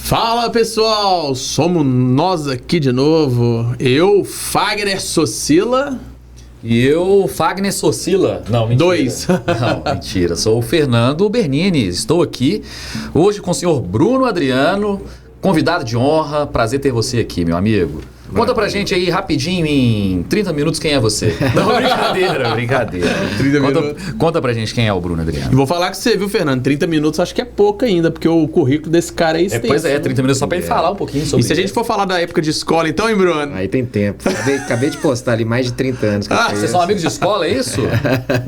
Fala pessoal, somos nós aqui de novo. Eu, Fagner Socila. E eu, Fagner Socila. Não, mentira. Dois. Não, mentira. Sou o Fernando Bernini. Estou aqui hoje com o senhor Bruno Adriano, convidado de honra. Prazer ter você aqui, meu amigo. Conta pra gente aí rapidinho, em 30 minutos, quem é você. Não, brincadeira. 30 minutos. Conta pra gente quem é o Bruno Adriano. E vou falar com você, viu, Fernando? 30 minutos acho que é pouco ainda, porque o currículo desse cara é extenso. Pois é, 30 minutos só pra ele falar um pouquinho sobre isso. E se a gente for falar da época de escola, então, hein, Bruno? Aí tem tempo. Acabei de postar ali mais de 30 anos. Vocês são amigos de escola, é isso?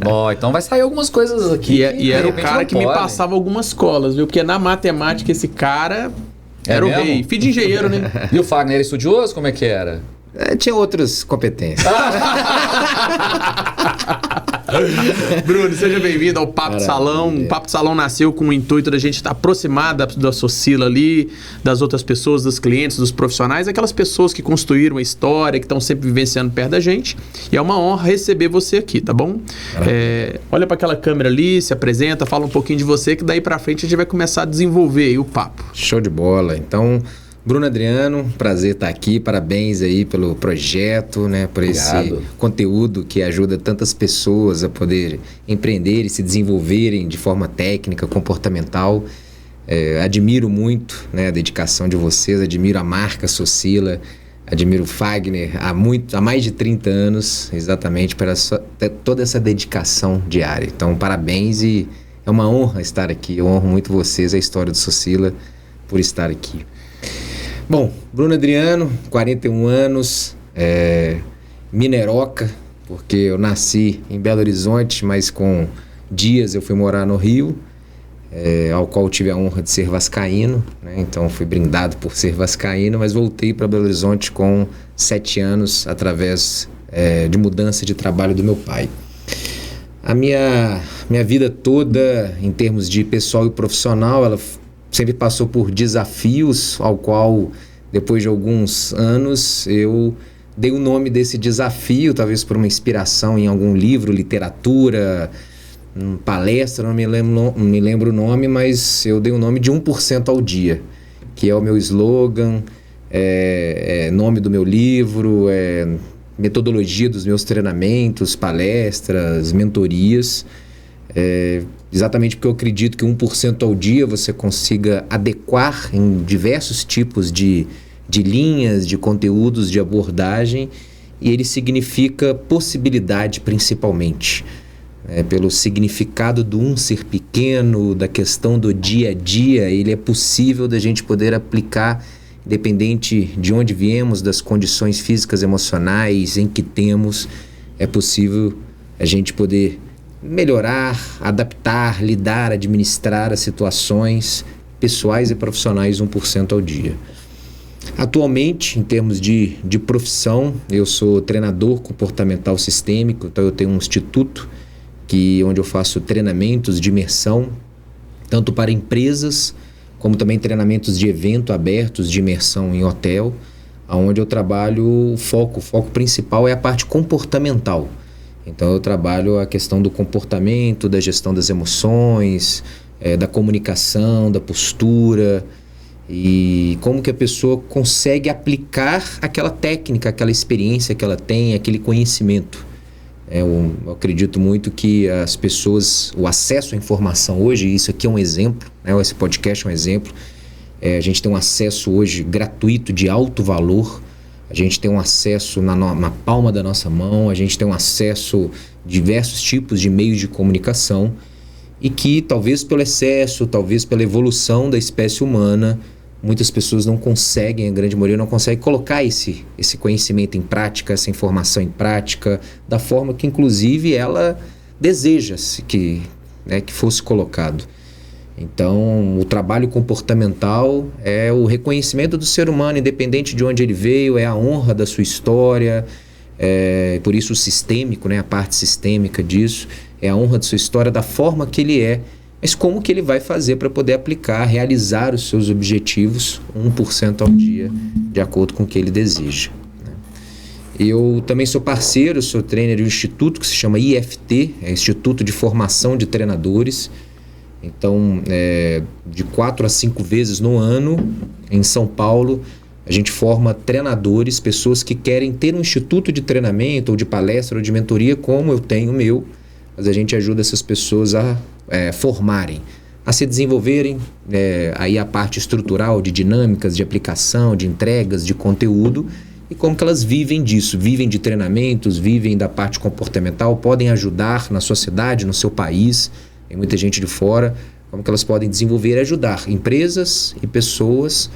Bom, então vai sair algumas coisas aqui. E era o cara que me passava algumas colas, viu? Porque na matemática esse cara era o rei. Filho de engenheiro, né? E o Fagner era estudioso? Como é que era? Tinha outras competências. Bruno, seja bem-vindo ao Papo de Salão. O Papo de Salão nasceu com o intuito da gente estar aproximado da Socila ali, das outras pessoas, dos clientes, dos profissionais, aquelas pessoas que construíram a história, que estão sempre vivenciando perto da gente. E é uma honra receber você aqui, tá bom? Olha para aquela câmera ali, se apresenta, fala um pouquinho de você, que daí para frente a gente vai começar a desenvolver aí o papo. Show de bola. Então, Bruno Adriano, prazer estar aqui, parabéns aí pelo projeto, né, por esse conteúdo que ajuda tantas pessoas a poder empreender e se desenvolverem de forma técnica, comportamental. Admiro muito, né, a dedicação de vocês, admiro a marca Socila, admiro o Fagner há mais de 30 anos, exatamente para toda essa dedicação diária. Então, parabéns e é uma honra estar aqui, eu honro muito vocês, a história do Socila, por estar aqui. Bom, Bruno Adriano, 41 anos, mineroca, porque eu nasci em Belo Horizonte, mas com dias eu fui morar no Rio, ao qual tive a honra de ser vascaíno, né? Então fui brindado por ser vascaíno, mas voltei para Belo Horizonte com 7 anos, através de mudança de trabalho do meu pai. A minha vida toda, em termos de pessoal e profissional, ela sempre passou por desafios, ao qual, depois de alguns anos, eu dei o nome desse desafio, talvez por uma inspiração em algum livro, literatura, palestra, não me lembro o nome, mas eu dei o nome de 1% ao dia, que é o meu slogan, nome do meu livro, metodologia dos meus treinamentos, palestras, mentorias. Exatamente porque eu acredito que 1% ao dia você consiga adequar em diversos tipos de linhas, de conteúdos, de abordagem, e ele significa possibilidade principalmente. Pelo significado do ser pequeno, da questão do dia a dia, ele é possível da gente poder aplicar, independente de onde viemos, das condições físicas, emocionais em que temos, é possível a gente poder melhorar, adaptar, lidar, administrar as situações pessoais e profissionais 1% ao dia. Atualmente, em termos de profissão, eu sou treinador comportamental sistêmico, então eu tenho um instituto onde eu faço treinamentos de imersão, tanto para empresas, como também treinamentos de evento abertos de imersão em hotel, onde eu trabalho o foco principal é a parte comportamental. Então eu trabalho a questão do comportamento, da gestão das emoções, da comunicação, da postura e como que a pessoa consegue aplicar aquela técnica, aquela experiência que ela tem, aquele conhecimento. Eu acredito muito que as pessoas, o acesso à informação hoje, isso aqui é um exemplo, né? Esse podcast é um exemplo, a gente tem um acesso hoje gratuito de alto valor. A gente tem um acesso na palma da nossa mão, a gente tem um acesso a diversos tipos de meios de comunicação e que talvez pelo excesso, talvez pela evolução da espécie humana, muitas pessoas não conseguem, a grande maioria não consegue colocar esse conhecimento em prática, essa informação em prática, da forma que inclusive ela deseja que fosse colocado. Então, o trabalho comportamental é o reconhecimento do ser humano, independente de onde ele veio, é a honra da sua história, por isso o sistêmico, né, a parte sistêmica disso, é a honra da sua história, da forma que ele é, mas como que ele vai fazer para poder aplicar, realizar os seus objetivos 1% ao dia, de acordo com o que ele deseja. Eu também sou parceiro, sou trainer de um instituto que se chama IFT, Instituto de Formação de Treinadores, Então, de 4 a 5 vezes no ano, em São Paulo, a gente forma treinadores, pessoas que querem ter um instituto de treinamento, ou de palestra, ou de mentoria, como eu tenho o meu, mas a gente ajuda essas pessoas a formarem, a se desenvolverem, aí a parte estrutural de dinâmicas, de aplicação, de entregas, de conteúdo, e como que elas vivem disso, vivem de treinamentos, vivem da parte comportamental, podem ajudar na sua cidade, no seu país, tem muita gente de fora, como que elas podem desenvolver e ajudar empresas e pessoas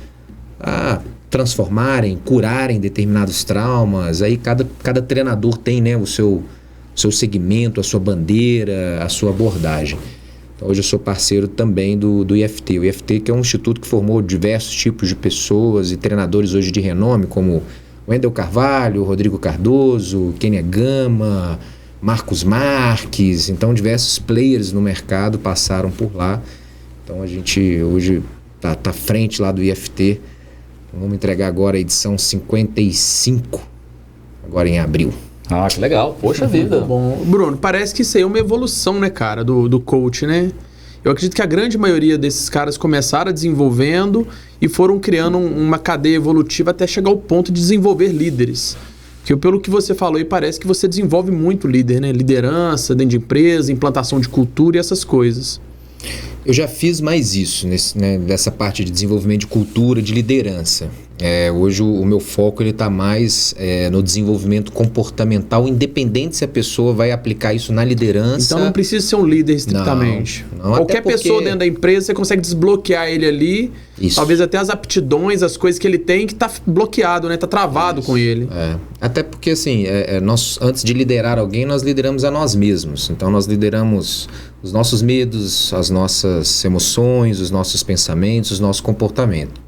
a transformarem, curarem determinados traumas. Aí cada treinador tem, né, o seu segmento, a sua bandeira, a sua abordagem. Então, hoje eu sou parceiro também do IFT. O IFT, que é um instituto que formou diversos tipos de pessoas e treinadores hoje de renome, como Wendel Carvalho, Rodrigo Cardoso, Kenia Gama, Marcos Marques. Então, diversos players no mercado passaram por lá. Então, a gente hoje está à frente lá do IFT. Vamos entregar agora a edição 55, agora em abril. Ah, que legal. Poxa vida. Bom, Bruno, parece que isso aí é uma evolução, né, cara, do coach, né? Eu acredito que a grande maioria desses caras começaram desenvolvendo e foram criando uma cadeia evolutiva até chegar ao ponto de desenvolver líderes. Que pelo que você falou aí, parece que você desenvolve muito líder, né? Liderança dentro de empresa, implantação de cultura e essas coisas. Eu já fiz mais isso, dessa parte de desenvolvimento de cultura, de liderança. Hoje o meu foco está mais no desenvolvimento comportamental, independente se a pessoa vai aplicar isso na liderança. Então não precisa ser um líder estritamente. Não, qualquer pessoa dentro da empresa, você consegue desbloquear ele ali. Isso. Talvez até as aptidões, as coisas que ele tem, que está bloqueado, né? Está travado isso. Com ele. Até porque, assim, nós, antes de liderar alguém, nós lideramos a nós mesmos. Então nós lideramos os nossos medos, as nossas emoções, os nossos pensamentos, os nossos comportamentos.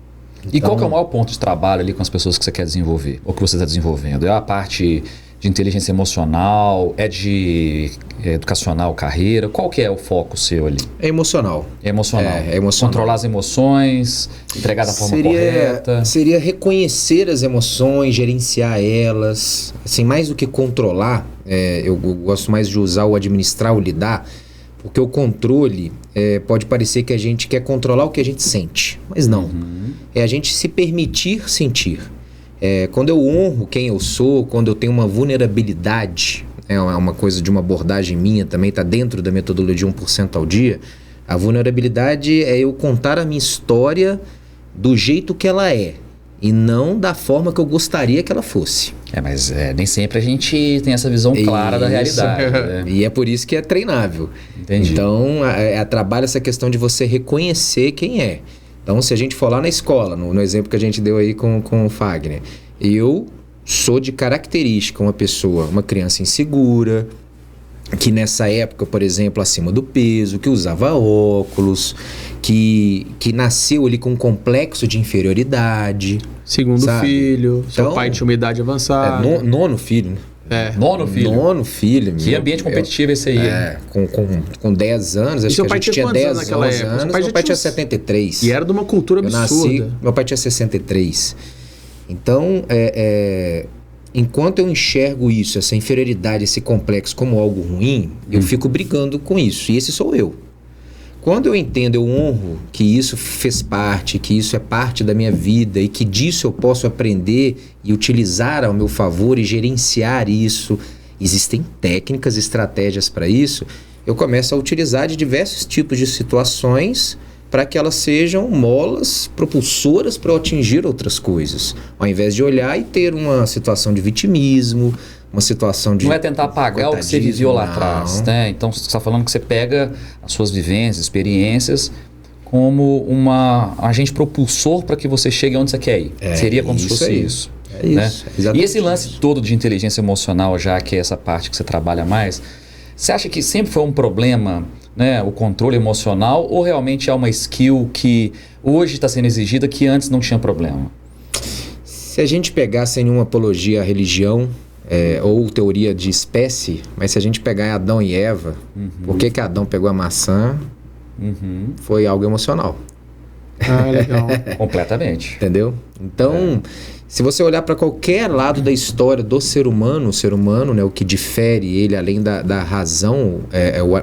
E qual que é o maior ponto de trabalho ali com as pessoas que você quer desenvolver, ou que você está desenvolvendo? É a parte de inteligência emocional, é de educacional, carreira? Qual que é o foco seu ali? É emocional. É emocional. É emocional. Controlar as emoções, entregar da forma correta. Seria reconhecer as emoções, gerenciar elas. Assim, mais do que controlar, eu gosto mais de usar o administrar, o lidar. Porque o controle pode parecer que a gente quer controlar o que a gente sente, mas não. É a gente se permitir sentir. Quando eu honro quem eu sou, quando eu tenho uma vulnerabilidade, é uma coisa de uma abordagem minha também, está dentro da metodologia 1% ao dia. A vulnerabilidade é eu contar a minha história do jeito que ela é e não da forma que eu gostaria que ela fosse. Mas nem sempre a gente tem essa visão clara da realidade. Né? E é por isso que é treinável. Entendi. Então, trabalha essa questão de você reconhecer quem é. Então, se a gente for lá na escola, no exemplo que a gente deu aí com o Fagner, eu sou de característica uma criança insegura, que nessa época, por exemplo, acima do peso, que usava óculos, que nasceu ali com um complexo de inferioridade. Segundo filho, seu pai tinha uma idade avançada. Nono filho, né? Nono filho. Nono filho. Que ambiente competitivo esse aí. Com 10 anos, acho que a gente tinha 10 naquela época? Meu pai tinha 73. E era de uma cultura absurda. Meu pai tinha 63. Então, enquanto eu enxergo isso, essa inferioridade, esse complexo como algo ruim, eu fico brigando com isso. E esse sou eu. Quando eu entendo, eu honro que isso fez parte, que isso é parte da minha vida e que disso eu posso aprender e utilizar ao meu favor e gerenciar isso. Existem técnicas, estratégias para isso. Eu começo a utilizar de diversos tipos de situações para que elas sejam molas propulsoras para eu atingir outras coisas. Ao invés de olhar e ter uma situação de vitimismo, uma situação de... Não é tentar apagar o que você viveu lá atrás, né? Então, você está falando que você pega as suas vivências, experiências, como um agente propulsor para que você chegue onde você quer ir. Seria como se fosse isso. É isso. Né? E esse lance todo de inteligência emocional, já que é essa parte que você trabalha mais, você acha que sempre foi um problema, né, o controle emocional, ou realmente é uma skill que hoje está sendo exigida que antes não tinha problema? Se a gente pegar sem nenhuma apologia à religião, ou teoria de espécie, mas se a gente pegar Adão e Eva, por que Adão pegou a maçã? Foi algo emocional. Legal. Completamente. Entendeu? Então, se você olhar para qualquer lado da história do ser humano, né, o que difere ele, além da razão,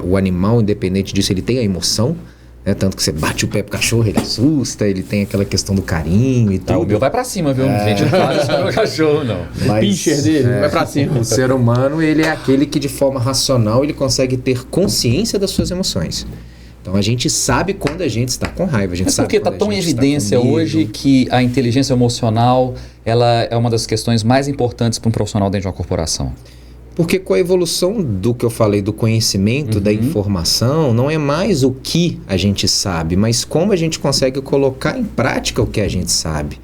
o animal, independente disso, ele tem a emoção, né? Tanto que você bate o pé pro cachorro, ele assusta, ele tem aquela questão do carinho e tudo. O meu vai pra cima, viu? Gente, não fala isso pro meu cachorro, não. O pincher dele vai pra cima. O ser humano, ele é aquele que de forma racional, ele consegue ter consciência das suas emoções. Então a gente sabe quando a gente está com raiva, a gente sabe porque está quando tão a em gente evidência está com medo. hoje que a inteligência emocional ela é uma das questões mais importantes para um profissional dentro de uma corporação? Porque com a evolução do que eu falei, do conhecimento, da informação, não é mais o que a gente sabe, mas como a gente consegue colocar em prática o que a gente sabe.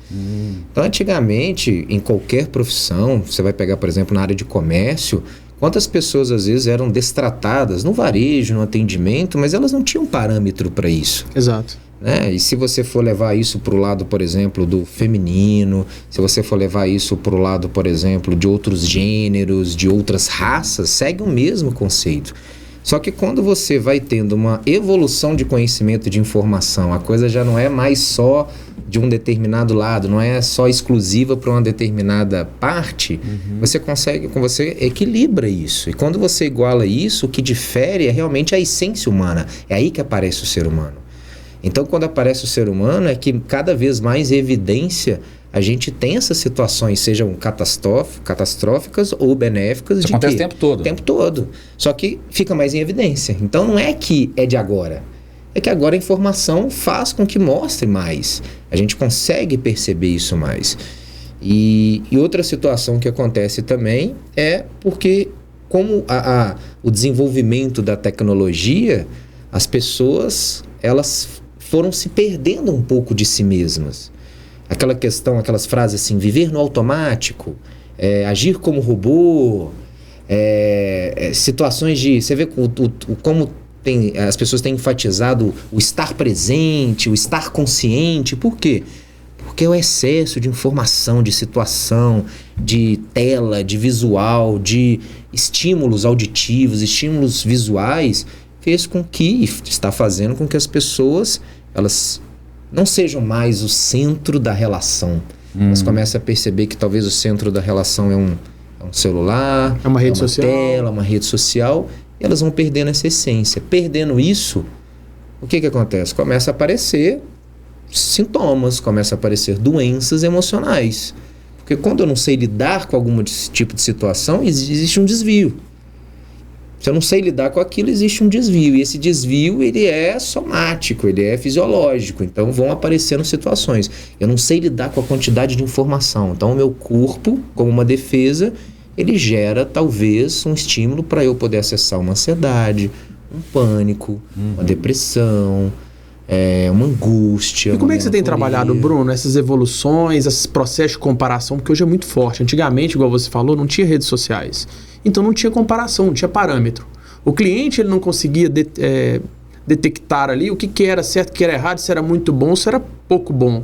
Então, antigamente, em qualquer profissão, você vai pegar, por exemplo, na área de comércio, quantas pessoas às vezes eram destratadas no varejo, no atendimento, mas elas não tinham parâmetro para isso. Exato. Né? E se você for levar isso para o lado, por exemplo, do feminino, se você for levar isso para o lado, por exemplo, de outros gêneros, de outras raças, segue o mesmo conceito. Só que quando você vai tendo uma evolução de conhecimento, de informação, a coisa já não é mais só de um determinado lado, não é só exclusiva para uma determinada parte, você equilibra isso. E quando você iguala isso, o que difere é realmente a essência humana. É aí que aparece o ser humano. Então, quando aparece o ser humano, é que cada vez mais evidência a gente tem essas situações, sejam catastróficas ou benéficas. Isso acontece o tempo todo. O tempo todo. Só que fica mais em evidência. Então, não é que é de agora. É que agora a informação faz com que mostre mais. A gente consegue perceber isso mais. E outra situação que acontece também é porque, como o desenvolvimento da tecnologia, as pessoas, elas foram se perdendo um pouco de si mesmas. Aquela questão, aquelas frases assim, viver no automático, agir como robô, situações de... Você vê como as pessoas têm enfatizado o estar presente, o estar consciente. Por quê? Porque o excesso de informação, de situação, de tela, de visual, de estímulos auditivos, estímulos visuais, fez com que, está fazendo com que as pessoas, elas não sejam mais o centro da relação. Elas começam a perceber que talvez o centro da relação é um celular, é uma rede social, tela, uma rede social, e elas vão perdendo essa essência. Perdendo isso, o que acontece? Começa a aparecer sintomas, começa a aparecer doenças emocionais. Porque quando eu não sei lidar com algum tipo de situação, existe um desvio. Se eu não sei lidar com aquilo, existe um desvio. E esse desvio, ele é somático, ele é fisiológico. Então, vão aparecendo situações. Eu não sei lidar com a quantidade de informação. Então, o meu corpo, como uma defesa, ele gera, talvez, um estímulo para eu poder acessar uma ansiedade, um pânico, uma depressão, uma angústia. E como é que você tem trabalhado, Bruno, essas evoluções, esses processos de comparação? Porque hoje é muito forte. Antigamente, igual você falou, não tinha redes sociais. Então não tinha comparação, não tinha parâmetro. O cliente ele não conseguia detectar ali o que era certo, o que era errado, se era muito bom, se era pouco bom.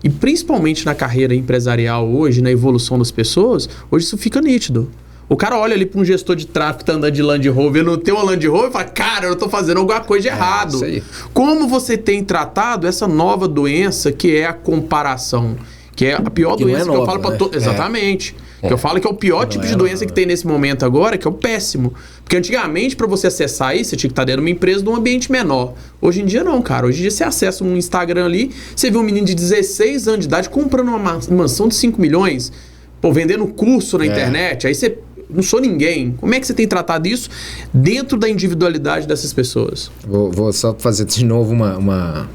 E principalmente na carreira empresarial hoje, na evolução das pessoas, hoje isso fica nítido. O cara olha ali para um gestor de tráfego que tá andando de Land Rover, no teu Land Rover, e fala, cara, eu tô fazendo alguma coisa de errado. Isso aí. Como você tem tratado essa nova doença que é a comparação? Que é a pior que doença não é nova, que eu falo para né? Exatamente. Que eu falo que é o pior tipo de doença que tem nesse momento agora, que é o péssimo. Porque antigamente, para você acessar isso, você tinha que estar dentro de uma empresa, num ambiente menor. Hoje em dia não, cara. Hoje em dia você acessa um Instagram ali, você vê um menino de 16 anos de idade comprando uma mansão de 5 milhões, vendendo curso na internet, aí você... Não sou ninguém. Como é que você tem tratado isso dentro da individualidade dessas pessoas? Vou só fazer de novo uma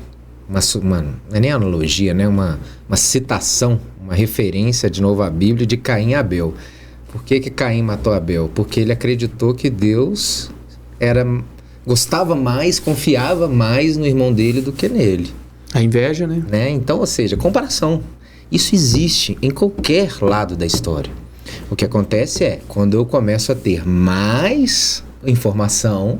não é nem analogia, né? Uma citação, uma referência de novo à Bíblia de Caim e Abel. Por que Caim matou Abel? Porque ele acreditou que Deus gostava mais, confiava mais no irmão dele do que nele. A inveja, né? Então, ou seja, comparação. Isso existe em qualquer lado da história. O que acontece é, quando eu começo a ter mais informação,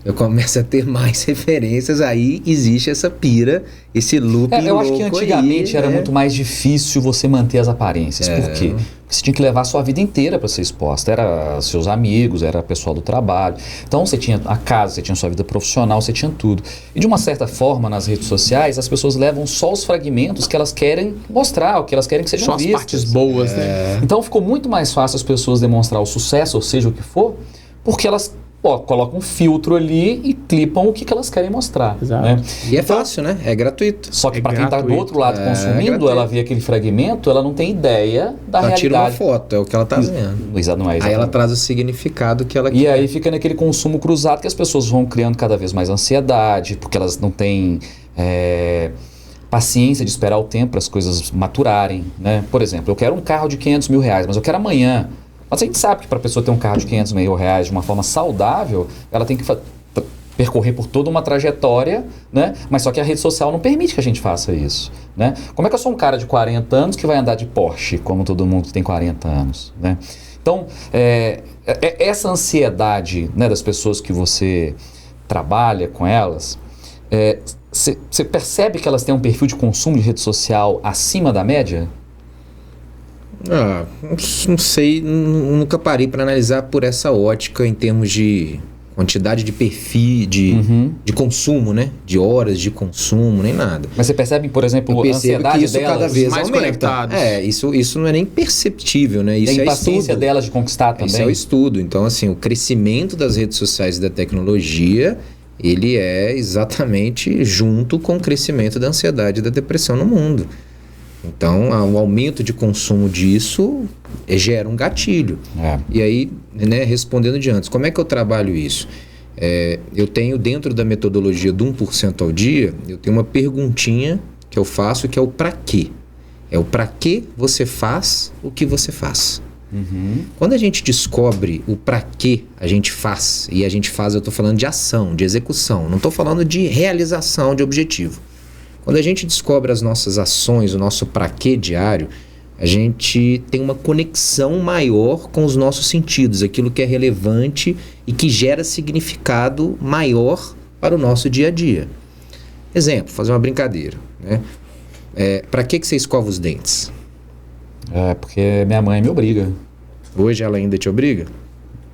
eu começo a ter mais referências, aí existe essa pira, esse looping louco. Eu acho que antigamente aí, era muito mais difícil você manter as aparências. Por quê? Porque você tinha que levar a sua vida inteira para ser exposta. Era seus amigos, era pessoal do trabalho. Então você tinha a casa, você tinha a sua vida profissional, você tinha tudo. E de uma certa forma, nas redes sociais, as pessoas levam só os fragmentos que elas querem mostrar, o que elas querem que sejam vistas. Só as partes boas, né? Então ficou muito mais fácil as pessoas demonstrar o sucesso, ou seja, o que for, porque elas colocam um filtro ali e clipam o que elas querem mostrar. Exato. Né? E é fácil, né? É gratuito. Só que É para quem está do gratuito. outro lado consumindo, gratuito. ela vê aquele fragmento, ela não tem ideia da Ela tira uma realidade. foto, é o que ela tá vendo. Não é exatamente. Aí ela traz o significado que ela E quer. aí fica naquele consumo cruzado que as pessoas vão criando cada vez mais ansiedade, porque elas não têm paciência de esperar o tempo para as coisas maturarem, né? Por exemplo, eu quero um carro de 500 mil reais, mas eu quero amanhã. Mas a gente sabe que para a pessoa ter um carro de 500 mil reais de uma forma saudável, ela tem que percorrer por toda uma trajetória, né? Mas só que a rede social não permite que a gente faça isso, né? Como é que eu sou um cara de 40 anos que vai andar de Porsche, como todo mundo que tem 40 anos, né? Então, essa ansiedade, né, das pessoas que você trabalha com elas, você percebe que elas têm um perfil de consumo de rede social acima da média? Não sei, nunca parei para analisar por essa ótica em termos de quantidade de perfil, de consumo, né? De horas de consumo, nem nada. Mas você percebe, por exemplo, Eu a percebo ansiedade que isso delas, cada vez mais aumenta. conectados. Isso não é nem perceptível, né? Isso a é impaciência estudo. delas de conquistar também? Isso é o estudo. Então, assim, o crescimento das redes sociais e da tecnologia, ele é exatamente junto com o crescimento da ansiedade e da depressão no mundo. Então, o aumento de consumo disso gera um gatilho. E aí, né, respondendo de antes, como é que eu trabalho isso? Eu tenho dentro da metodologia do 1% ao dia, eu tenho uma perguntinha que eu faço que é o pra quê. É o pra que você faz o que você faz. Quando a gente descobre o pra que a gente faz, e a gente faz, eu estou falando de ação, de execução, não estou falando de realização de objetivo. Quando a gente descobre as nossas ações, o nosso pra quê diário, a gente tem uma conexão maior com os nossos sentidos, aquilo que é relevante e que gera significado maior para o nosso dia a dia. Exemplo, fazer uma brincadeira, né? Para que você escova os dentes? Porque minha mãe me obriga. Hoje ela ainda te obriga?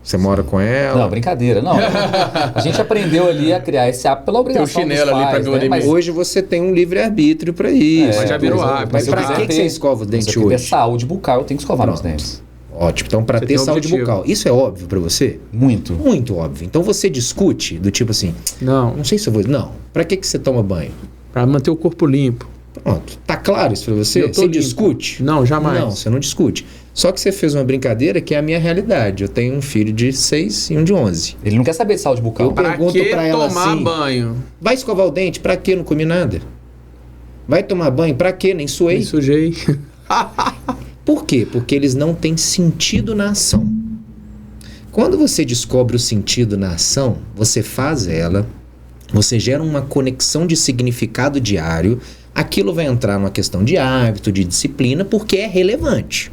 Você mora com ela? Não, brincadeira, não. A gente aprendeu ali a criar esse hábito pela obrigação Tem o chinelo dos ali pra pais, né? dormir. Mas Hoje você tem um livre-arbítrio para isso. mas já virou hábito. Mas se eu para quiser que você escova o se dente eu quiser hoje? saúde bucal, eu tenho que escovar meus Pronto. dentes. Ótimo. Então, para Você ter tem um saúde objetivo. bucal, isso é óbvio para você? Muito. Muito óbvio. Então você discute do tipo assim, Não, não sei se eu vou... Não. Para que você toma banho? pra manter o corpo limpo. Pronto. Tá claro isso para você? Eu tô Você limpo. discute? Não, jamais. Não, você não discute. Só que você fez uma brincadeira que é a minha realidade. Eu tenho um filho de 6 e um de 11. Ele não quer saber de saúde bucal. Eu Pra pergunto que pra ela tomar assim, banho? vai escovar o dente? Pra quê? Não comi nada. Vai tomar banho? Pra quê? Nem suei. Me sujei. Por quê? Porque eles não têm sentido na ação. Quando você descobre o sentido na ação, você faz ela, você gera uma conexão de significado diário, aquilo vai entrar numa questão de hábito, de disciplina, porque é relevante.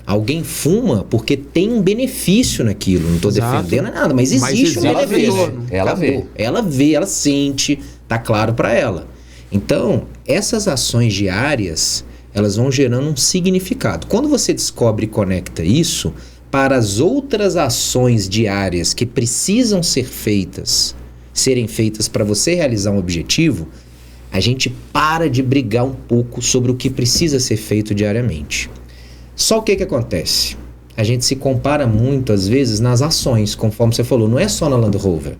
Alguém fuma porque tem um benefício naquilo. Não estou Exato. defendendo nada, mas existe um ela benefício. vê, né? Ela Acabou. vê. Ela vê, ela sente, tá claro para ela. Então, essas ações diárias, elas vão gerando um significado. Quando você descobre e conecta isso para as outras ações diárias que precisam serem feitas para você realizar um objetivo, a gente para de brigar um pouco sobre o que precisa ser feito diariamente. Só o que acontece? A gente se compara muito, às vezes, nas ações, conforme você falou. Não é só na Land Rover.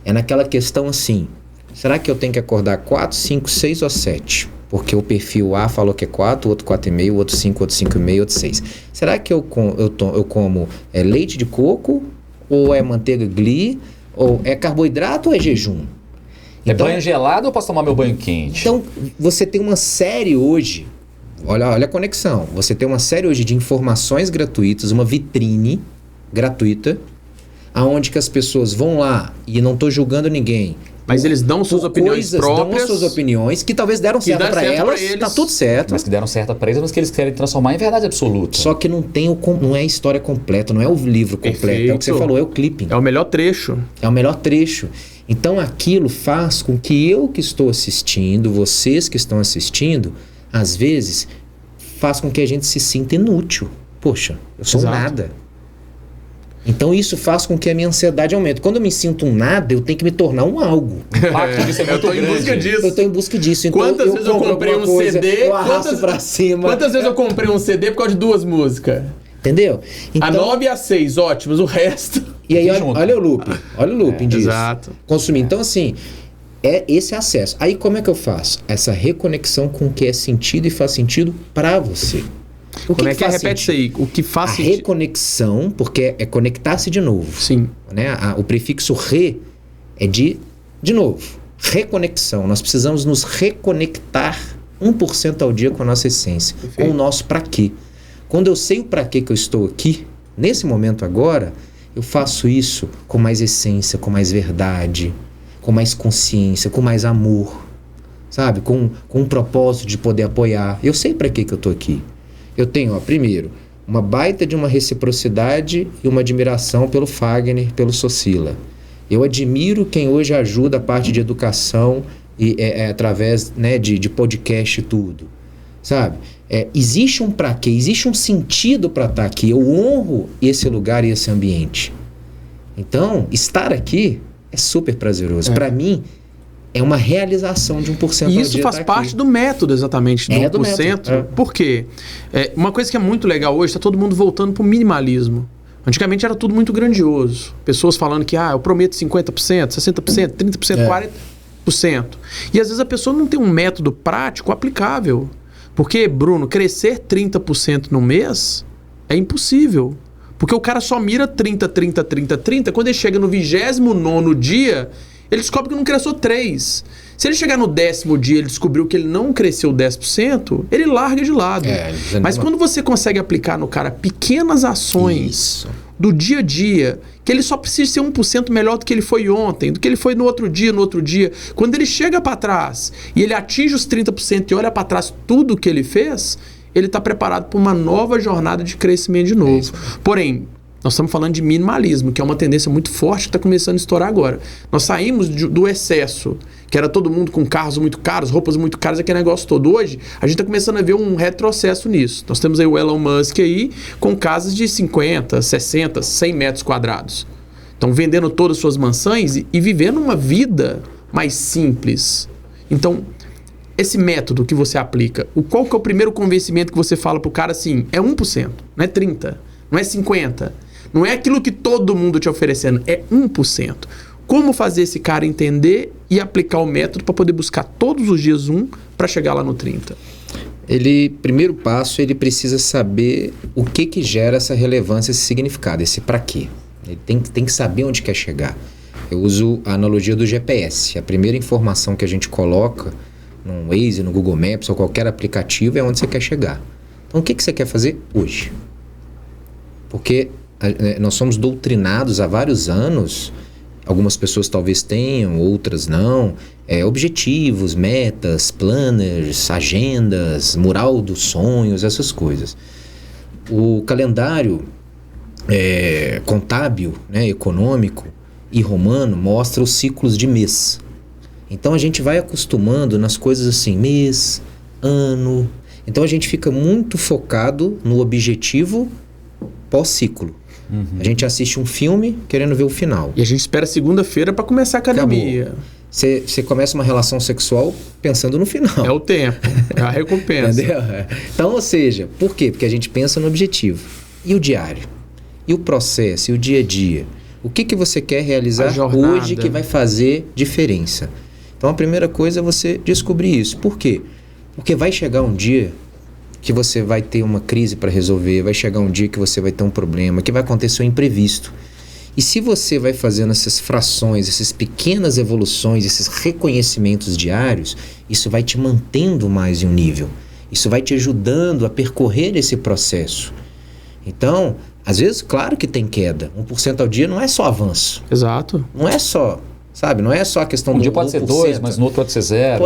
É naquela questão assim, será que eu tenho que acordar 4, 5, 6 ou 7? Porque o perfil A falou que é 4, o outro 4,5, o outro 5, outro 5,5, outro 6. Será que eu como leite de coco, ou é manteiga ghee, ou é carboidrato ou é jejum? É banho gelado ou posso tomar meu banho quente? Então, você tem uma série hoje, olha a conexão, você tem uma série hoje de informações gratuitas, uma vitrine gratuita, aonde que as pessoas vão lá, e não estou julgando ninguém, Mas eles dão suas opiniões próprias. dão suas opiniões, que talvez deram certo dá para certo pra elas, eles. tá tudo certo. Mas que deram certa pra eles, mas que eles querem transformar em verdade absoluta. Só que não é a história completa, não é o livro completo, é o que você Perfeito. falou, é o clipping. É o melhor trecho. É o melhor trecho. Então aquilo faz com que eu que estou assistindo, vocês que estão assistindo, às vezes faz com que a gente se sinta inútil. Poxa, eu sou um Exato. nada. Então isso faz com que a minha ansiedade aumente. Quando eu me sinto um nada, eu tenho que me tornar um algo. O impacto disso é eu muito tô em grande. busca disso. Eu estou em busca disso. Então Quantas vezes eu compro comprei alguma um coisa, CD? eu arrasto pra cima. Quantas vezes eu comprei um CD por causa de 2 músicas? Entendeu? A 9 e a 6, ótimos. O resto. E aí, junto. olha o looping disso. Exato. Consumir. Então, assim, é esse acesso. Aí, como é que eu faço? Essa reconexão com o que é sentido e faz sentido para você. O Como é que faz repete sentido? isso aí? O que faz A sentido? reconexão, porque é conectar-se de novo. Sim. Né? O prefixo re é de novo, reconexão. Nós precisamos nos reconectar 1% ao dia com a nossa essência, Perfeito. com o nosso pra quê. Quando eu sei o pra quê que eu estou aqui, nesse momento agora, eu faço isso com mais essência, com mais verdade, com mais consciência, com mais amor, sabe? Com um propósito de poder apoiar. Eu sei pra quê que eu estou aqui. Eu tenho, primeiro, uma baita de uma reciprocidade e uma admiração pelo Fagner, pelo Socila. Eu admiro quem hoje ajuda a parte de educação e através, né, de podcast e tudo, sabe? Existe um pra quê, existe um sentido para estar aqui. Eu honro esse lugar e esse ambiente. Então, estar aqui é super prazeroso. Para mim, é uma realização de 1% ao dia. E isso faz parte do método, exatamente, do 1%. Do método. Por quê? Uma coisa que é muito legal hoje, está todo mundo voltando para o minimalismo. Antigamente era tudo muito grandioso. Pessoas falando que eu prometo 50%, 60%, 30%, 40%. E às vezes a pessoa não tem um método prático aplicável. Porque, Bruno, crescer 30% no mês é impossível. Porque o cara só mira 30, 30, 30, 30. Quando ele chega no 29º dia, ele descobre que não cresceu 3%. Se ele chegar no 10º dia e ele descobriu que ele não cresceu 10%, ele larga de lado. Mas quando você consegue aplicar no cara pequenas ações do dia a dia, que ele só precisa ser 1% melhor do que ele foi ontem, do que ele foi no outro dia, quando ele chega para trás e ele atinge os 30% e olha para trás tudo que ele fez, ele está preparado para uma nova jornada de crescimento de novo. Porém, nós estamos falando de minimalismo, que é uma tendência muito forte que está começando a estourar agora. Nós saímos do excesso, que era todo mundo com carros muito caros, roupas muito caras, aquele negócio todo. Hoje, a gente está começando a ver um retrocesso nisso. Nós temos aí o Elon Musk aí, com casas de 50, 60, 100 metros quadrados. Estão vendendo todas as suas mansões e vivendo uma vida mais simples. Então, esse método que você aplica, qual que é o primeiro convencimento que você fala pro cara assim? É 1%, não é 30%, não é 50%. Não é aquilo que todo mundo te oferecendo, é 1%. Como fazer esse cara entender e aplicar o método para poder buscar todos os dias para chegar lá no 30%? Primeiro passo, ele precisa saber o que gera essa relevância, esse significado, esse para quê. Ele tem que saber onde quer chegar. Eu uso a analogia do GPS. A primeira informação que a gente coloca no Waze, no Google Maps ou qualquer aplicativo é onde você quer chegar. Então, o que você quer fazer hoje? Porque nós somos doutrinados há vários anos, algumas pessoas talvez tenham, outras não, objetivos, metas, planners, agendas, mural dos sonhos, essas coisas. O calendário contábil, né, econômico e romano mostra os ciclos de mês. Então a gente vai acostumando nas coisas assim, mês, ano. Então a gente fica muito focado no objetivo pós-ciclo. A gente assiste um filme querendo ver o final. E a gente espera segunda-feira para começar a academia. Você começa uma relação sexual pensando no final. É o tempo, é a recompensa. Entendeu? Então, ou seja, por quê? Porque a gente pensa no objetivo. E o diário? E o processo? E o dia a dia? O que você quer realizar hoje que vai fazer diferença? Então, a primeira coisa é você descobrir isso. Por quê? Porque vai chegar um dia que você vai ter uma crise para resolver, vai chegar um dia que você vai ter um problema, que vai acontecer um imprevisto. E se você vai fazendo essas frações, essas pequenas evoluções, esses reconhecimentos diários, isso vai te mantendo mais em um nível. Isso vai te ajudando a percorrer esse processo. Então, às vezes, claro que tem queda. 1% ao dia não é só avanço. Exato. Não é só... Sabe, não é só a questão do 1%. Um dia pode ser 2, mas no outro pode ser 0.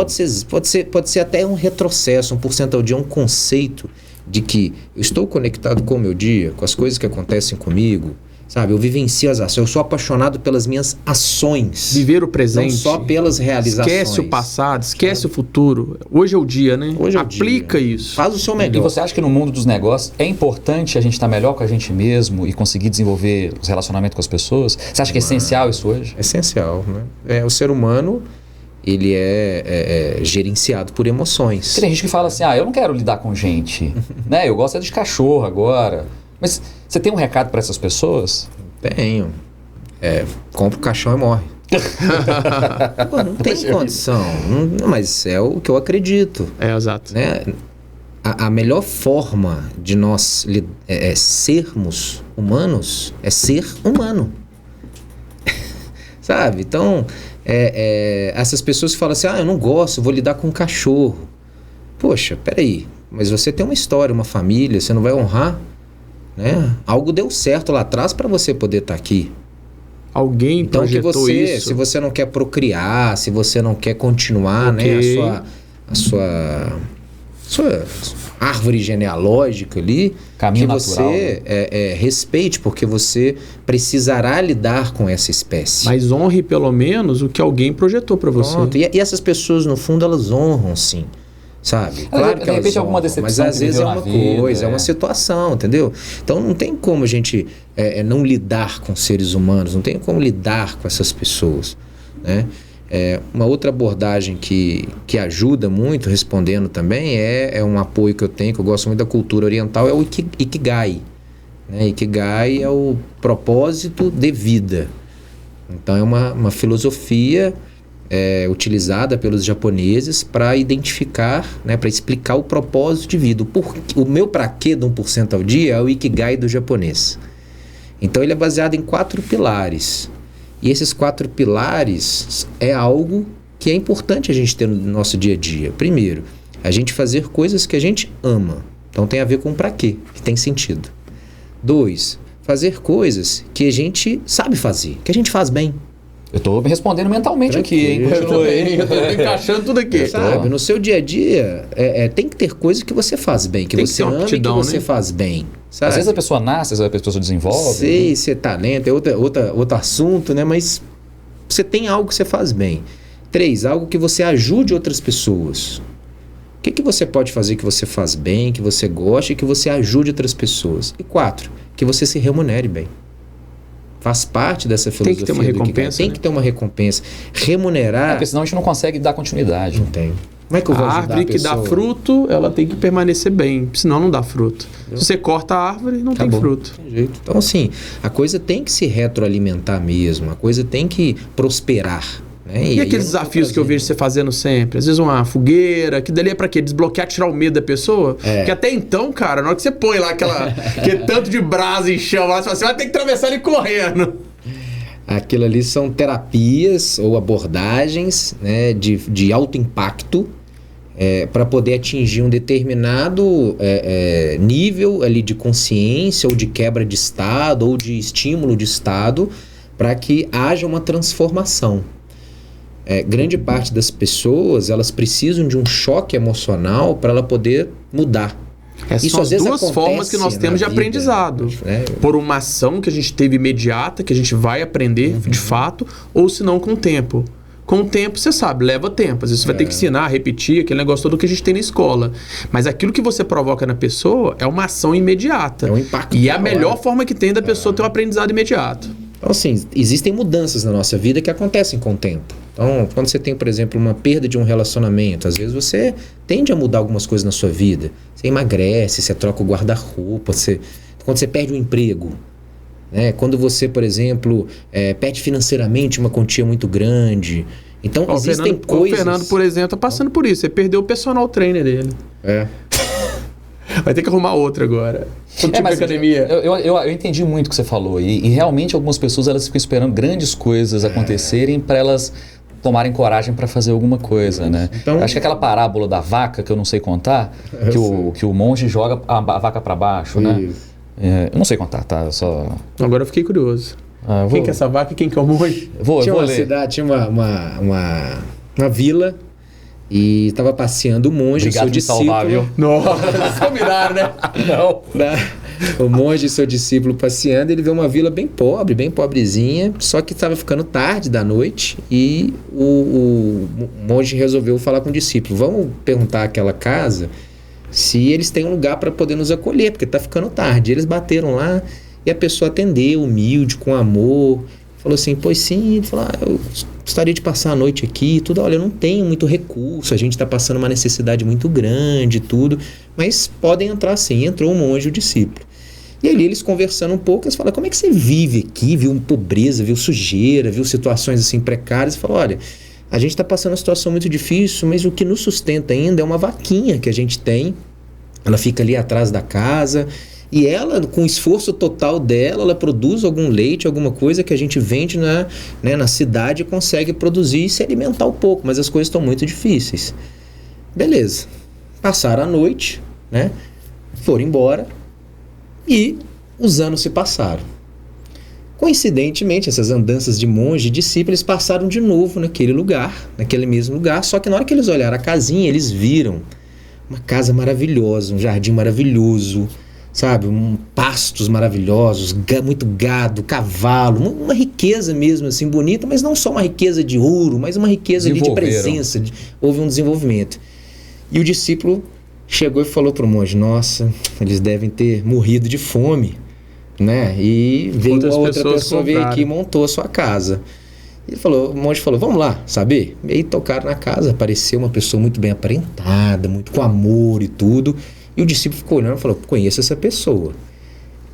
Pode ser até um retrocesso. 1% ao dia é um conceito de que eu estou conectado com o meu dia, com as coisas que acontecem comigo, sabe? Eu vivencio as ações, eu sou apaixonado pelas minhas ações. Viver o presente. Não só pelas realizações. Esquece o passado, esquece o futuro. Hoje é o dia, né? Hoje é o Aplica dia. isso. Faz o seu melhor. E você acha que no mundo dos negócios é importante a gente estar melhor com a gente mesmo e conseguir desenvolver os relacionamentos com as pessoas? Você acha que é essencial isso hoje? É essencial, né? O ser humano, ele é gerenciado por emoções. Tem gente que fala assim, eu não quero lidar com gente, né? Eu gosto de cachorro agora. Mas você tem um recado para essas pessoas? Tenho. compra o caixão e morre. Pô, não tem condição. Não, mas é o que eu acredito. Exato. Né? A melhor forma de nós sermos humanos é ser humano. Sabe? Então, essas pessoas falam assim, eu não gosto, vou lidar com um cachorro. Poxa, peraí, mas você tem uma história, uma família, você não vai honrar? Né? Algo deu certo lá atrás para você poder estar aqui. Alguém então, projetou isso. Se você não quer procriar, se você não quer continuar, Okay. né, a sua árvore genealógica ali, Caminho que natural, você respeite, porque você precisará lidar com essa espécie. Mas honre pelo menos o que alguém projetou para você. Pronto. E essas pessoas, no fundo, elas honram, sim. Sabe? Claro que de repente elas alguma honram, decepção mas às que vezes é viveu uma na vida, coisa, é uma situação, entendeu? Então não tem como a gente não lidar com seres humanos, não tem como lidar com essas pessoas, né? Uma outra abordagem que ajuda muito, respondendo também, é um apoio que eu tenho, que eu gosto muito da cultura oriental, é o Ikigai. Né? Ikigai é o propósito de vida. Então é uma filosofia utilizada pelos japoneses para identificar, né, para explicar o propósito de vida. O meu pra quê do 1% ao dia é o Ikigai do japonês. Então ele é baseado em 4 pilares. E esses 4 pilares é algo que é importante a gente ter no nosso dia a dia. Primeiro, a gente fazer coisas que a gente ama. Então tem a ver com pra quê, que tem sentido. 2, fazer coisas que a gente sabe fazer, que a gente faz bem. Eu tô me respondendo mentalmente aqui, hein? Eu tô encaixando tudo aqui. Sabe, no seu dia a dia, tem que ter coisas que você faz bem, que Tem você que ter uma ama aptidão, e que você né? faz bem. Sabe? Às vezes a pessoa nasce, às vezes a pessoa desenvolve. Sei, você é talento, é outro assunto, né? Mas você tem algo que você faz bem. 3, algo que você ajude outras pessoas. O que você pode fazer que você faz bem, que você goste e que você ajude outras pessoas? E 4, que você se remunere bem. Faz parte dessa filosofia. Tem que ter uma recompensa. Tem que ter uma recompensa. Remunerar... Porque senão a gente não consegue dar continuidade. Não tem. Como é que eu vou A ajudar árvore a que dá pessoa? fruto, ela tem que permanecer bem, senão não dá fruto. Se você corta a árvore, não tem Acabou. fruto. Tem jeito. Então, assim, a coisa tem que se retroalimentar mesmo, a coisa tem que prosperar. Né? E aí aqueles eu não tô desafios que eu trazendo. vejo você fazendo sempre? Às vezes uma fogueira, que dali é pra quê? Desbloquear, tirar o medo da pessoa? Porque até então, cara, na hora que você põe lá aquele tanto de brasa em chão, lá, você fala, você vai ter que atravessar ele correndo. Aquilo ali são terapias ou abordagens, né, de alto impacto para poder atingir um determinado nível ali de consciência ou de quebra de estado ou de estímulo de estado para que haja uma transformação. Grande parte das pessoas, elas precisam de um choque emocional para ela poder mudar. Essas são as duas formas que nós temos de aprendizado. Né? Por uma ação que a gente teve imediata, que a gente vai aprender de fato, ou se não com o tempo. Com o tempo, você sabe, leva tempo. Às vezes você vai ter que ensinar, repetir, aquele negócio todo que a gente tem na escola. Mas aquilo que você provoca na pessoa é uma ação imediata. É um impacto. E é a melhor forma que tem da pessoa ter um aprendizado imediato. Então, assim, existem mudanças na nossa vida que acontecem com o tempo. Então, quando você tem, por exemplo, uma perda de um relacionamento, às vezes você tende a mudar algumas coisas na sua vida. Você emagrece, você troca o guarda-roupa, quando você perde um emprego, né? Quando você, por exemplo, perde financeiramente uma quantia muito grande. Então, existem coisas... O Fernando, por exemplo, tá passando por isso. Você perdeu o personal trainer dele. Vai ter que arrumar outro agora. Mas academia. Eu entendi muito o que você falou. E realmente algumas pessoas elas ficam esperando grandes coisas acontecerem para elas tomarem coragem para fazer alguma coisa, né? Então, acho que aquela parábola da vaca que eu não sei contar, que o monge joga a vaca para baixo, né? Eu não sei contar, tá? Agora eu fiquei curioso. Quem que é essa vaca e quem que é o monge? Tinha uma ler. cidade, tinha uma vila e estava passeando o monge, Obrigado seu por discípulo. salvar, viu? Nossa, combinaram, né? Não. O monge e seu discípulo passeando, ele vê uma vila bem pobre, bem pobrezinha, só que estava ficando tarde da noite e o monge resolveu falar com o discípulo, vamos perguntar àquela casa se eles têm um lugar para poder nos acolher, porque está ficando tarde. Eles bateram lá e a pessoa atendeu, humilde, com amor, falou assim, pois sim. Ele falou, eu gostaria de passar a noite aqui, tudo. Olha, eu não tenho muito recurso, a gente está passando uma necessidade muito grande, tudo, mas podem entrar sim. Entrou o monge e o discípulo. E ali eles conversando um pouco, eles falam, como é que você vive aqui? Viu pobreza, viu sujeira, viu situações assim precárias? E falam, olha, a gente está passando uma situação muito difícil, mas o que nos sustenta ainda é uma vaquinha que a gente tem. Ela fica ali atrás da casa e ela, com o esforço total dela, ela produz algum leite, alguma coisa que a gente vende na cidade e consegue produzir e se alimentar um pouco, mas as coisas estão muito difíceis. Beleza. Passaram a noite, né? Foram embora e os anos se passaram. Coincidentemente, essas andanças de monge e discípulos passaram de novo naquele mesmo lugar, só que na hora que eles olharam a casinha, eles viram uma casa maravilhosa, um jardim maravilhoso, sabe? Pastos maravilhosos, muito gado, cavalo, uma riqueza mesmo assim bonita, mas não só uma riqueza de ouro, mas uma riqueza ali de presença, houve um desenvolvimento. E o discípulo chegou e falou para o monge, nossa, eles devem ter morrido de fome, né? E veio outra pessoa veio aqui e montou a sua casa. O monge falou, vamos lá, saber? E aí tocaram na casa, apareceu uma pessoa muito bem aparentada, muito com amor e tudo. E o discípulo ficou olhando e falou, conheço essa pessoa.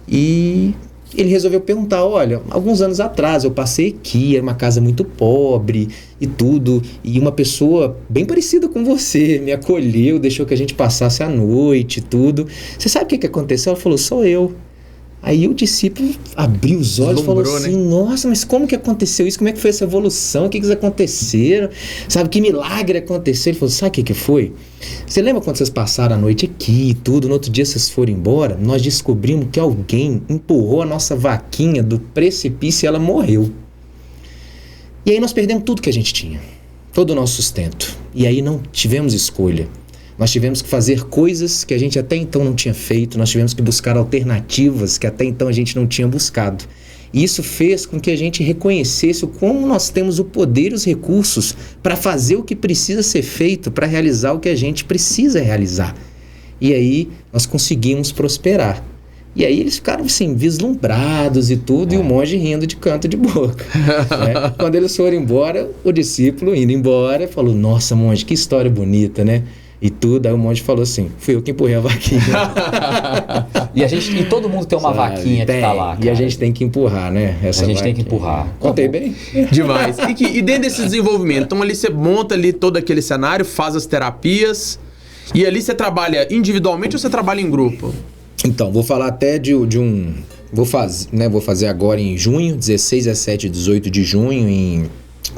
E ele resolveu perguntar, olha, alguns anos atrás eu passei aqui, era uma casa muito pobre e tudo, e uma pessoa bem parecida com você me acolheu, deixou que a gente passasse a noite e tudo. Você sabe o que aconteceu? Ela falou, sou eu. Aí o discípulo abriu os olhos e falou assim, né? Nossa, mas como que aconteceu isso? Como é que foi essa evolução? O que aconteceram? Sabe, que milagre aconteceu? Ele falou, sabe o que foi? Você lembra quando vocês passaram a noite aqui e tudo, no outro dia vocês foram embora? Nós descobrimos que alguém empurrou a nossa vaquinha do precipício e ela morreu. E aí nós perdemos tudo que a gente tinha, todo o nosso sustento. E aí não tivemos escolha. Nós tivemos que fazer coisas que a gente até então não tinha feito, nós tivemos que buscar alternativas que até então a gente não tinha buscado. E isso fez com que a gente reconhecesse o como nós temos o poder e os recursos para fazer o que precisa ser feito, para realizar o que a gente precisa realizar. E aí nós conseguimos prosperar. E aí eles ficaram assim, vislumbrados e tudo, e o monge rindo de canto de boca. Né? Quando eles foram embora, o discípulo indo embora falou, nossa monge, que história bonita, né? E tudo, aí o monge falou assim, fui eu que empurrei a vaquinha. e todo mundo tem uma vaquinha que tá lá, cara. E a gente tem que empurrar, né? Essa a gente vaquinha. tem que empurrar. Contei bem? Demais. E dentro desse desenvolvimento, então ali você monta ali todo aquele cenário, faz as terapias, e ali você trabalha individualmente ou você trabalha em grupo? Então, vou falar até de um... Vou fazer agora em junho, 16, 17 e 18 de junho, em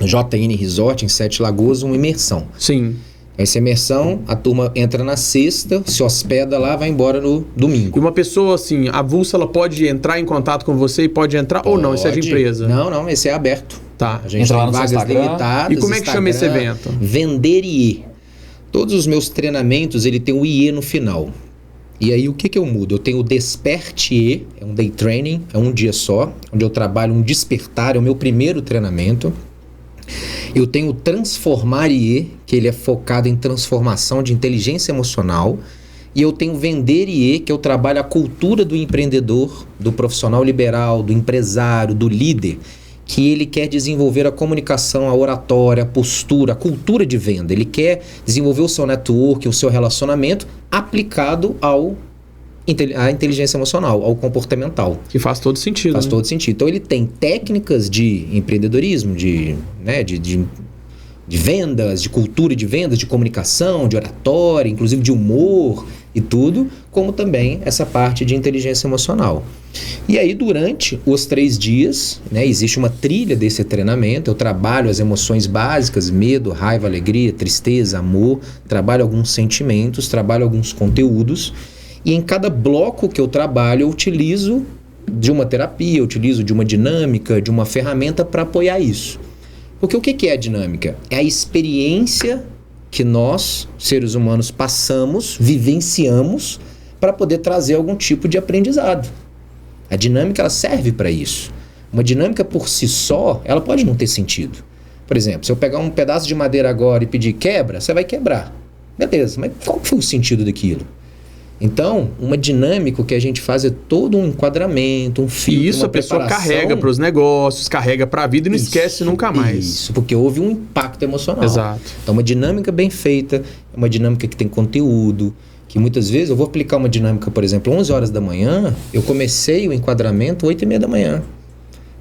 JN Resort, em Sete Lagoas, uma imersão. Sim. Essa imersão, a turma entra na sexta, se hospeda lá, vai embora no domingo. E uma pessoa assim, avulsa, ela pode entrar em contato com você e pode entrar ou não? Isso é de empresa? Não, esse é aberto. Tá. A gente entra tem vagas limitadas. E como é que chama esse evento? Vender IE. Todos os meus treinamentos, ele tem o IE no final. E aí, o que eu mudo? Eu tenho o Desperte IE, é um day training, é um dia só, onde eu trabalho um despertar, é o meu primeiro treinamento. Eu tenho o Transformar IE, que ele é focado em transformação de inteligência emocional. E eu tenho o Vender IE, que eu trabalho a cultura do empreendedor, do profissional liberal, do empresário, do líder, que ele quer desenvolver a comunicação, a oratória, a postura, a cultura de venda. Ele quer desenvolver o seu network, o seu relacionamento aplicado à inteligência emocional, ao comportamental. Que faz todo sentido. Faz todo sentido. Então ele tem técnicas de empreendedorismo, de vendas, de cultura de vendas, de comunicação, de oratória, inclusive de humor e tudo, como também essa parte de inteligência emocional. E aí durante os 3 dias, existe uma trilha desse treinamento, eu trabalho as emoções básicas, medo, raiva, alegria, tristeza, amor, trabalho alguns sentimentos, trabalho alguns conteúdos. E em cada bloco que eu trabalho, eu utilizo de uma terapia, eu utilizo de uma dinâmica, de uma ferramenta para apoiar isso. Porque o que é a dinâmica? É a experiência que nós, seres humanos, passamos, vivenciamos, para poder trazer algum tipo de aprendizado. A dinâmica, ela serve para isso. Uma dinâmica por si só, ela pode não ter sentido. Por exemplo, se eu pegar um pedaço de madeira agora e pedir quebra, você vai quebrar. Beleza, mas qual foi o sentido daquilo? Então, uma dinâmica que a gente faz é todo um enquadramento, um filtro, E isso uma a pessoa preparação. carrega para os negócios, carrega para a vida e não esquece nunca mais. Isso, porque houve um impacto emocional. Exato. Então, uma dinâmica bem feita, uma dinâmica que tem conteúdo, que muitas vezes eu vou aplicar uma dinâmica, por exemplo, 11 horas da manhã, eu comecei o enquadramento 8h30 da manhã.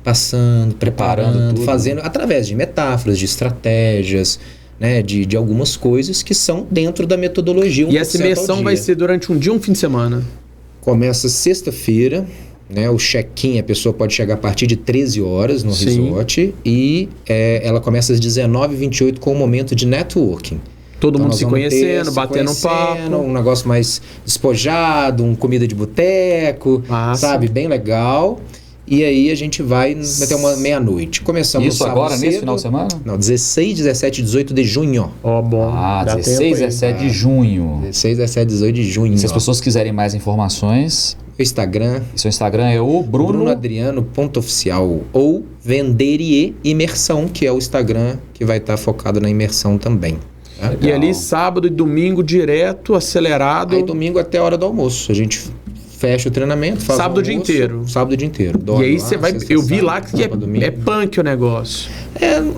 Passando, preparando, tudo. fazendo, através de metáforas, de estratégias, né, de algumas coisas que são dentro da metodologia. E essa imersão vai ser durante um dia ou um fim de semana? Começa sexta-feira, né, o check-in, a pessoa pode chegar a partir de 13 horas no resort e ela começa às 19h28 com o momento de networking. Todo Então, mundo nós se vamos conhecendo, se batendo um papo. um negócio mais despojado, comida de boteco, Massa. sabe? Bem legal. E aí a gente vai até uma meia-noite. Começamos Isso no sábado agora, cedo. nesse final de semana? Não, 16, 17 e 18 de junho. Ó, bom. Dá 16, tempo aí. 17 de junho. 16, 17 e 18 de junho. Se as pessoas quiserem mais informações, O Instagram, seu Instagram é o brunoadriano.oficial ou Venderie Imersão, que é o Instagram que vai estar focado na imersão também. Tá? E ali sábado e domingo direto, acelerado. Aí domingo até a hora do almoço. A gente fecha o treinamento, faz Sábado o dia almoço, inteiro. Sábado o dia inteiro. E Dorme aí lá, você vai. sexta, Eu vi sábado, lá que sábado, domingo. é punk o negócio.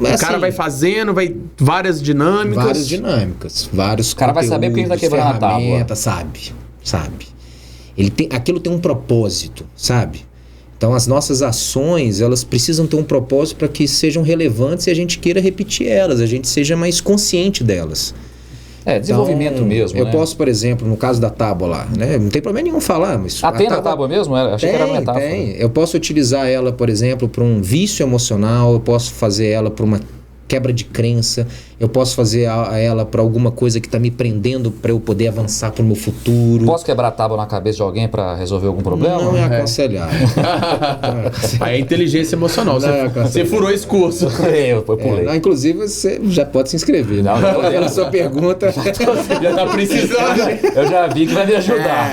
O O cara vai fazendo, vai várias dinâmicas. Várias dinâmicas, vários O cara vai saber porque ele tá quebrando a tábua. ferramentas, sabe. Aquilo tem um propósito, sabe? Então as nossas ações, elas precisam ter um propósito para que sejam relevantes e a gente queira repetir elas, a gente seja mais consciente delas. Desenvolvimento Então, mesmo, Eu né? posso, por exemplo, no caso da tábua lá, né? Não tem problema nenhum falar, mas Tem na tábua mesmo? Achei que era metáfora. Tem. Eu posso utilizar ela, por exemplo, para um vício emocional, eu posso fazer ela para uma quebra de crença, eu posso fazer ela para alguma coisa que está me prendendo para eu poder avançar para o meu futuro. Posso quebrar a tábua na cabeça de alguém para resolver algum problema? Não é aconselhável. Aí é inteligência emocional. Não, é Você furou esse curso. Eu pulei. Não, inclusive, você já pode se inscrever. Não, Pela sua pergunta. Já tá precisando. Eu já vi que vai me ajudar.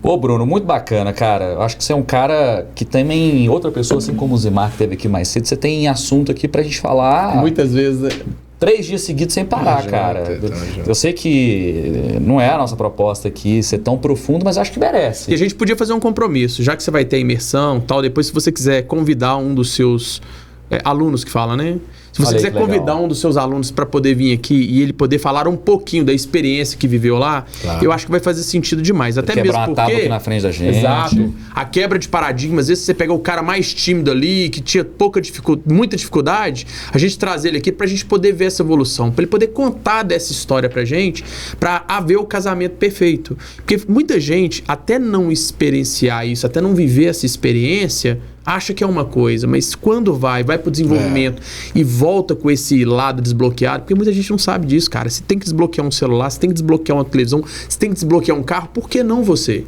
Pô, Bruno, muito bacana, cara. Eu acho que você é um cara que também, outra pessoa, assim como o Zimar, que esteve aqui mais cedo, você tem assunto aqui pra gente falar Muitas vezes. 3 dias seguidos sem parar, cara. Eu sei que não é a nossa proposta aqui ser tão profundo, mas acho que merece. E a gente podia fazer um compromisso, já que você vai ter imersão e tal, depois se você quiser convidar um dos seus alunos que fala, né? Se você Olha aí quiser que legal. convidar um dos seus alunos para poder vir aqui e ele poder falar um pouquinho da experiência que viveu lá, Claro. eu acho que vai fazer sentido demais. Até Quebrar mesmo uma porque... tábua aqui na frente da gente. Exato. A quebra de paradigma, às vezes você pega o cara mais tímido ali, que tinha muita dificuldade, a gente traz ele aqui pra gente poder ver essa evolução, pra ele poder contar dessa história pra gente, pra haver o casamento perfeito. Porque muita gente, até não experienciar isso, até não viver essa experiência, acha que é uma coisa, mas quando vai pro desenvolvimento e volta com esse lado desbloqueado, porque muita gente não sabe disso, cara. Você tem que desbloquear um celular, você tem que desbloquear uma televisão, você tem que desbloquear um carro, por que não você?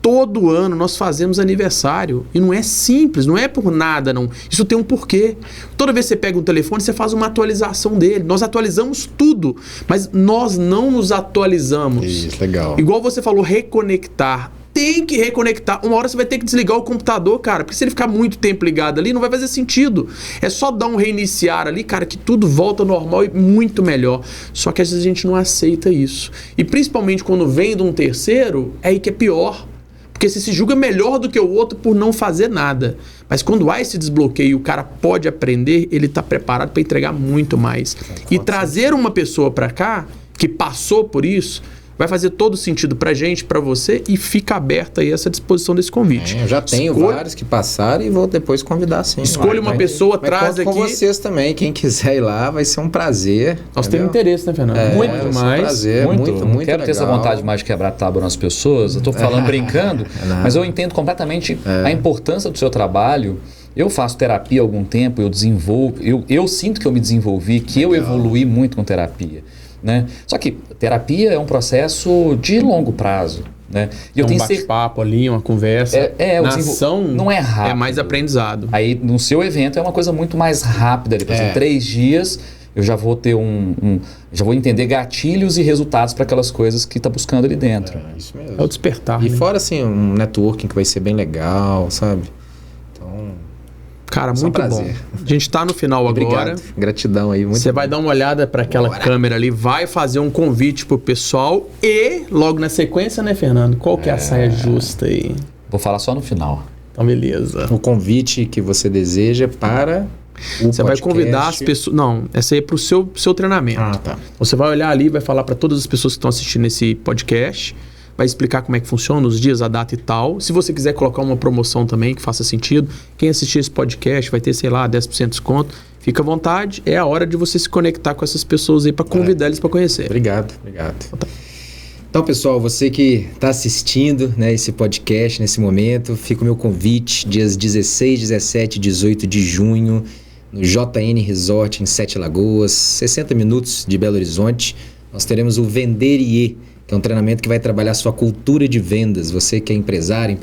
Todo ano nós fazemos aniversário e não é simples, não é por nada não. Isso tem um porquê. Toda vez que você pega um telefone, você faz uma atualização dele. Nós atualizamos tudo, mas nós não nos atualizamos. Isso, legal. Igual você falou, reconectar. Tem que reconectar. Uma hora você vai ter que desligar o computador, cara. Porque se ele ficar muito tempo ligado ali, não vai fazer sentido. É só dar um reiniciar ali, cara, que tudo volta ao normal e muito melhor. Só que às vezes a gente não aceita isso. E principalmente quando vem de um terceiro, é aí que é pior. Porque você se julga melhor do que o outro por não fazer nada. Mas quando há esse desbloqueio e o cara pode aprender, ele está preparado para entregar muito mais. E trazer uma pessoa para cá, que passou por isso, vai fazer todo sentido pra gente, pra você, e fica aberta aí essa disposição desse convite. Eu já tenho vários que passaram e vou depois convidar sim. Escolha uma pessoa, Mas traz conto aqui. com vocês também, quem quiser ir lá, vai ser um prazer. Nós entendeu? temos interesse, né, Fernando? Muito vai ser um mais. prazer, muito Não quero ter essa legal. vontade mais de quebrar a tábua nas pessoas. Eu tô falando brincando, mas eu entendo completamente a importância do seu trabalho. Eu faço terapia há algum tempo, eu desenvolvo, eu sinto que eu me desenvolvi, que eu evoluí muito com terapia. Né? Só que terapia é um processo de longo prazo. Né? E eu Um tenho bate-papo ali, uma conversa. o Na desenvol- ação não é rápido. é mais aprendizado. Aí no seu evento é uma coisa muito mais rápida. Depois de 3 dias eu já vou ter já vou entender gatilhos e resultados para aquelas coisas que está buscando ali dentro. Isso mesmo. É o despertar. E né? fora assim, um networking que vai ser bem legal, sabe? Então, Cara, Só um muito bom. prazer. A gente tá no final agora. Obrigado. Gratidão aí. Muito Você bom. vai dar uma olhada para aquela câmera ali, vai fazer um convite pro pessoal e logo na sequência, né, Fernando? Qual que é a saia justa aí? Vou falar só no final. Então, beleza. O convite que você deseja para o Você vai podcast. convidar as pessoas... Não, essa aí é pro seu treinamento. Ah, tá. Você vai olhar ali, vai falar para todas as pessoas que estão assistindo esse podcast, vai explicar como é que funciona, os dias, a data e tal. Se você quiser colocar uma promoção também que faça sentido, quem assistir esse podcast vai ter, sei lá, 10% de desconto. Fica à vontade, é a hora de você se conectar com essas pessoas aí para convidar eles para conhecer. Obrigado. Então, pessoal, você que está assistindo, né, esse podcast nesse momento, fica o meu convite, dias 16, 17 e 18 de junho, no JN Resort em Sete Lagoas, 60 minutos de Belo Horizonte. Nós teremos o Venderier, que é um treinamento que vai trabalhar a sua cultura de vendas. Você que é empresário,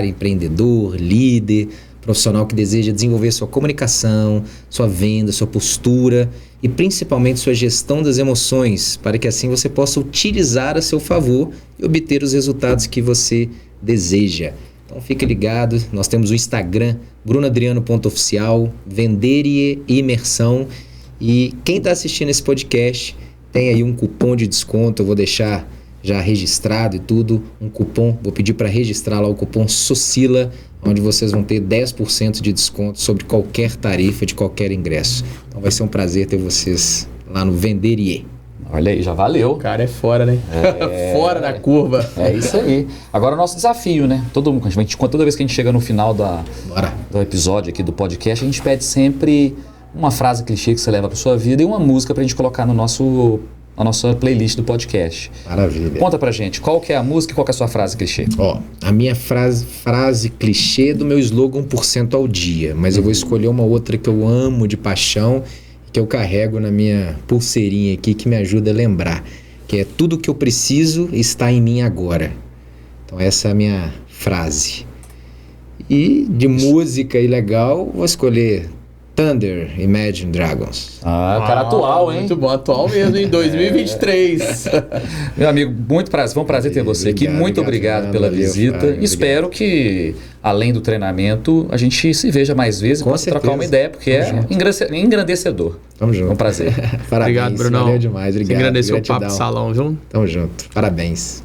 empreendedor, líder, profissional que deseja desenvolver sua comunicação, sua venda, sua postura e principalmente sua gestão das emoções, para que assim você possa utilizar a seu favor e obter os resultados que você deseja. Então fique ligado, nós temos o Instagram, brunoadriano.oficial, Venderier Imersão, e quem está assistindo esse podcast tem aí um cupom de desconto, eu vou deixar já registrado e tudo, um cupom, vou pedir para registrar lá o cupom SOCILA, onde vocês vão ter 10% de desconto sobre qualquer tarifa de qualquer ingresso. Então vai ser um prazer ter vocês lá no Venderier. Olha aí, já valeu. O cara é fora, né? Fora da curva. É isso aí. Agora o nosso desafio, né? Toda vez que a gente chega no final do episódio aqui do podcast, a gente pede sempre uma frase clichê que você leva para sua vida e uma música pra gente colocar no a nossa playlist do podcast. Maravilha. Conta pra gente, qual que é a música e qual que é a sua frase clichê? Ó, a minha frase clichê do meu slogan 1% ao dia, mas eu vou escolher uma outra que eu amo de paixão, que eu carrego na minha pulseirinha aqui, que me ajuda a lembrar, que é: tudo que eu preciso está em mim agora. Então essa é a minha frase. E de música e legal, vou escolher Thunder, Imagine Dragons. Ah, cara atual, hein? Muito bom, atual mesmo, em 2023. Meu amigo, muito prazer. Foi um prazer ter você aqui. Muito obrigado pela visita. Fábio, Espero que, além do treinamento, a gente se veja mais vezes e possa trocar uma ideia, porque engrandecedor. Tamo junto. É um prazer. Parabéns. Obrigado, Brunão. Valeu demais. Obrigado. Você agradeceu o Gratidão. Papo Salão, viu? Tamo junto. Parabéns.